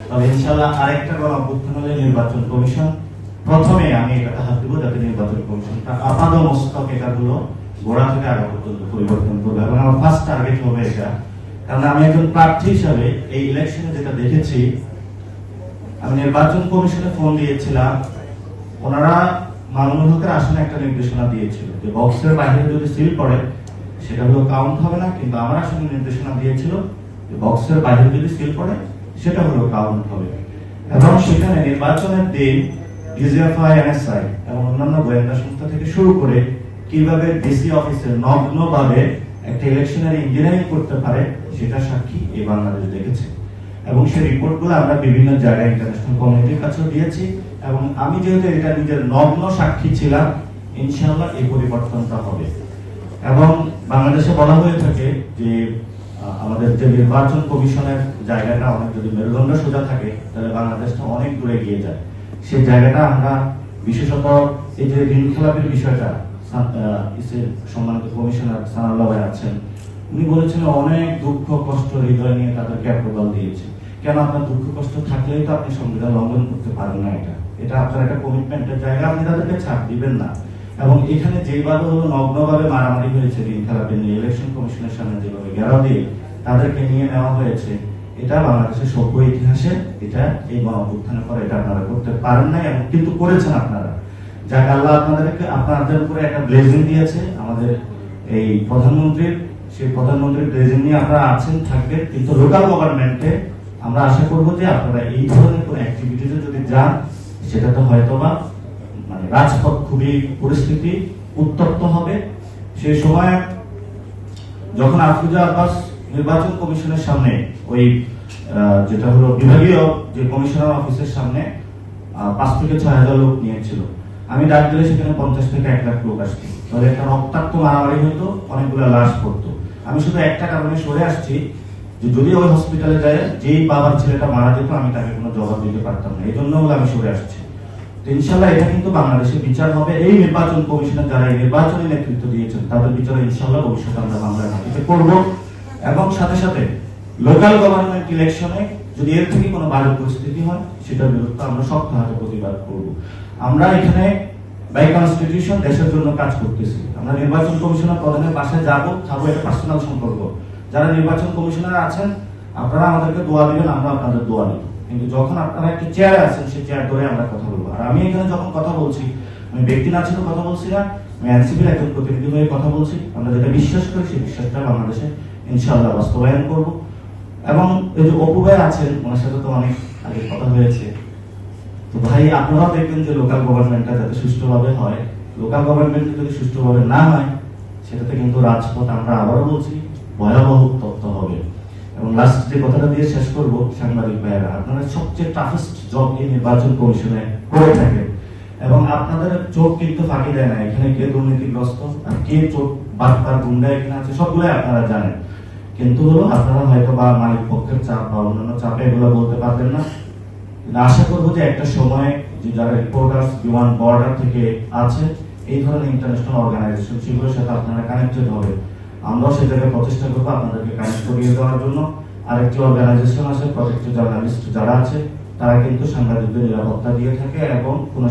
তবে ইনশাআল্লাহ আরেকটা গণঅভ্যুত্থান হলে নির্বাচন কমিশন, প্রথমে আমি এটাতে হাত দিব যাতে নির্বাচন কমিশনটা আপাদ মস্তক এটাগুলো গোড়া থেকে আগা পর্যন্ত পরিবর্তন করবে, এবং আমার ফার্স্ট টার্গেট হবে এটা। কারণ আমি একজন প্রার্থী হিসাবে এই ইলেকশনে যেটা দেখেছি, আমি নির্বাচন কমিশনে ফোন দিয়েছিলাম, ওনারা মামুনুল হকের আসনে একটা নির্দেশনা দিয়েছিল যে বক্সের বাইরে যদি সিল পড়ে সেটা হলো কাউন্ট হবে না, কিন্তু আমার আসনে নির্দেশনা দিয়েছিল যে বক্সের বাইরে যদি সিল পড়ে সেটা হলো কাউন্ট হবে। এবং সেখানে নির্বাচনের দিন ডিজিএফআই, এনএসআই এবং অন্যান্য গোয়েন্দা সংস্থা থেকে শুরু করে কিভাবে ডিসি অফিসে নগ্নভাবে একটা ইলেকশনের ইঞ্জিনিয়ারিং করতে পারে সেটা সাক্ষী এই বাংলাদেশ দেখেছে। এবং সেই রিপোর্টগুলো আমরা বিভিন্ন জায়গায় ইন্টারন্যাশনাল কমিউনিটির কাছেও দিয়েছি, এবং আমি যেহেতু এটা নিজের নগ্ন সাক্ষী ছিলাম, ইনশাআল্লাহ এই পরিবর্তনটা হবে। এবং বাংলাদেশে বলা হয়ে থাকে যে আমাদের যে নির্বাচন কমিশনের জায়গাটা অনেক, যদি মেরুদণ্ড সোজা থাকে তাহলে বাংলাদেশটা অনেক দূরে এগিয়ে যায়। সেই জায়গাটা আমরা বিশেষত এই যে ঋণ খেলাপের বিষয়টা, সম্মানিত কমিশনার সানাউল্লাহ ভাই আছেন, উনি বলেছেন অনেক দুঃখ কষ্ট হৃদয় নিয়ে তাদেরকে অ্যাপ্রুভাল দিয়েছে। কেন? আপনার দুঃখ কষ্ট থাকলেই তো আপনি সংবিধান লঙ্ঘন করতে পারেন না। এটা আপনার একটা কমিটমেন্টের জায়গা, আপনি তাদেরকে ছাড় দিবেন না। এবং এখানে যেভাবে হলো নগ্নভাবে মারামারি হয়েছে ঋণ খেলাপি নিয়ে, ইলেকশন কমিশনের সামনে যেভাবে ঘেরাও দিয়ে তাদেরকে নিয়ে নেওয়া হয়েছে, এটা বাংলাদেশের সভ্য ইতিহাসে এটা এই গণঅভ্যুত্থানের পরে এটা আপনারা করতে পারেন নাই, এবং কিন্তু করেছেন আপনারা। যাক, আল্লাহ আপনাদের উপরে একটা ব্লেসিং দিয়েছে আমাদের এই প্রধানমন্ত্রীর, সেই প্রধানমন্ত্রীর ব্লেসিং নিয়ে আপনারা আছেন, থাকবেন। কিন্তু লোকাল গভর্নমেন্টে আমরা আশা করবো যে আপনারা এই ধরনের কোন অ্যাক্টিভিটিতে যদি যান, সেটাতে হয়তোবা মানে রাজপথ খুবই পরিস্থিতি উত্তপ্ত হবে। সেই সময় যখন আফরোজা আব্বাস নির্বাচন কমিশনের সামনে ওই যেটা হলো বিভাগীয় যে কমিশনার অফিসের সামনে 5 থেকে 6,000 লোক নিয়েছিল, আমি ডাক দিলে সেখানে 50 থেকে 1 লাখ লোক আসতো, তাহলে একটা রক্তাক্ত মারামারি হতো, অনেকগুলো লাশ পড়তো। আমি শুধু একটা কারণে সরে আসছি যে যদি ওই হসপিটালে যায় যেই বাবার ছেলেটা মারা যেত আমি তাকে কোনো জবাব দিতে পারতাম না, এই জন্য আমি সরে আসছি। ইনশাআল্লাহ এটা কিন্তু বাংলাদেশের বিচার হবে। এই নির্বাচন কমিশনের যারা এই নির্বাচনী নেতৃত্ব দিয়েছেন তাদের বিচারে ইনশাআল্লাহ ভবিষ্যতে আমরা বাংলার মাটিতে করব। এবং সাথে সাথে লোকাল গভর্নমেন্ট ইলেকশনে যদি এর থেকে কোনো বাজে পরিস্থিতি হয় সেটার বিরুদ্ধে আমরা শক্ত হাতে প্রতিবাদ করব। আমরা এখানে বাই কনস্টিটিউশন দেশের জন্য কাজ করতেছি। আমরা নির্বাচন কমিশনার প্রধানের বাসায় যাবো, খাবো, এটা পার্সোনাল সম্পর্ক। যারা নির্বাচন কমিশনার আছেন আপনারা আমাদেরকে দোয়া দিবেন, আমরা আপনাদের দোয়া নিব। কিন্তু যখন আপনারা একটা চেয়ারে আছেন সেই চেয়ার ধরে আমরা কথা বলবো। আর আমি এখানে যখন কথা বলছি আমি ব্যক্তি না ছিল কথা বলছি না, আমি এনসিপির একজন প্রতিনিধি হয়ে কথা বলছি। আমরা যেটা বিশ্বাস করি সেই বিশ্বাসটা বাংলাদেশে ইনশাআল্লাহ বাস্তবায়ন করব। এবং এই যে অপু ভাই আছেন, ওনার সাথে তো অনেক আগে কথা হয়েছে, তো ভাই আপনারাও দেখবেন যে লোকাল গভর্নমেন্টটা যাতে সুষ্ঠুভাবে হয়। লোকাল গভর্নমেন্ট যদি সুষ্ঠুভাবে না হয় সেটাতে কিন্তু রাজপথ, আমরা আবারও বলছি, ভয়াবহ তথ্য হবে। এবং লাস্ট যে কথাটা দিয়ে শেষ করব, সাংবাদিক ভাইয়েরা আপনারা সবচেয়ে টাফেস্ট জব এই নির্বাচন কমিশনে করে থাকেন, এবং আপনাদের চোখ কিন্তু ফাঁকি দেয় না এখানে কে দুর্নীতিগ্রস্ত আর কে চোখ বাটপার গুন্ডা এখানে আছে, সবগুলোই আপনারা জানেন। কিন্তু হলো আপনারা হয়তো বা মালিক পক্ষের চাপ বা অন্যান্য চাপে এগুলো বলতে পারবেন না। আশা করবো যে একটা সময় যে যারা রিপোর্টার্স বিমান বর্ডার থেকে আছে, এই ধরনের ইন্টারন্যাশনাল অর্গানাইজেশন সেগুলোর সাথে আপনারা কানেক্টেড হবে। আমরাও সে জায়গায় প্রচেষ্টা করবো আপনাদেরকে কানেক্ট করিয়ে দেওয়ার জন্য। আরেকটি অর্গানাইজেশন আছে প্রজেক্ট জার্নালিস্ট যারা আছে, তারা কিন্তু সাংবাদিকদের নিরাপত্তা দিয়ে থাকে এবং কোন